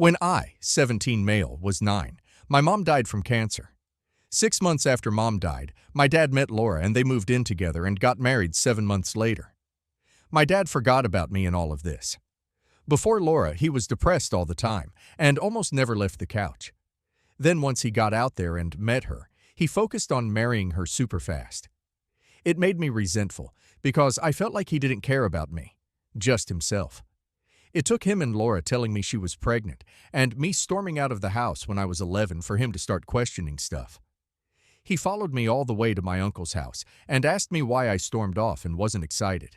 When I, 17 male, was 9, my mom died from cancer. 6 months after mom died, my dad met Laura and they moved in together and got married 7 months later. My dad forgot about me in all of this. Before Laura, he was depressed all the time and almost never left the couch. Then once he got out there and met her, he focused on marrying her super fast. It made me resentful because I felt like he didn't care about me, just himself. It took him and Laura telling me she was pregnant and me storming out of the house when I was 11 for him to start questioning stuff. He followed me all the way to my uncle's house and asked me why I stormed off and wasn't excited.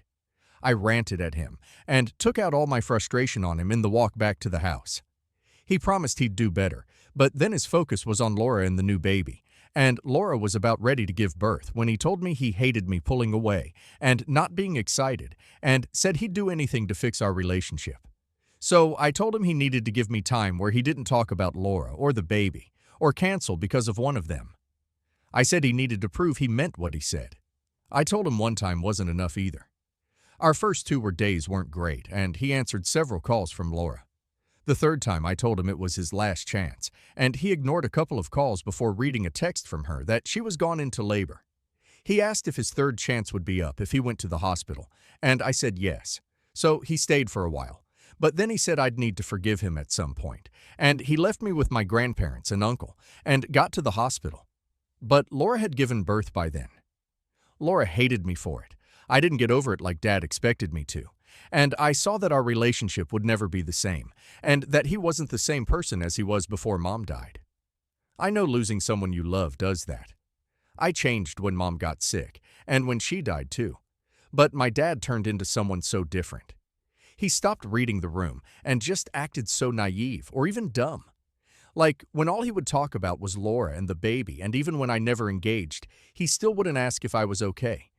I ranted at him and took out all my frustration on him in the walk back to the house. He promised he'd do better, but then his focus was on Laura and the new baby, and Laura was about ready to give birth when he told me he hated me pulling away and not being excited and said he'd do anything to fix our relationship. So I told him he needed to give me time where he didn't talk about Laura or the baby or cancel because of one of them. I said he needed to prove he meant what he said. I told him one time wasn't enough either. Our first 2 days weren't great, and he answered several calls from Laura. The third time I told him it was his last chance, and he ignored a couple of calls before reading a text from her that she was gone into labor. He asked if his third chance would be up if he went to the hospital, and I said yes. So he stayed for a while, but then he said I'd need to forgive him at some point, and he left me with my grandparents and uncle, and got to the hospital. But Laura had given birth by then. Laura hated me for it. I didn't get over it like Dad expected me to. And I saw that our relationship would never be the same, and that he wasn't the same person as he was before Mom died. I know losing someone you love does that. I changed when Mom got sick, and when she died too. But my dad turned into someone so different. He stopped reading the room and just acted so naive or even dumb. Like, when all he would talk about was Laura and the baby, and even when I never engaged, he still wouldn't ask if I was okay.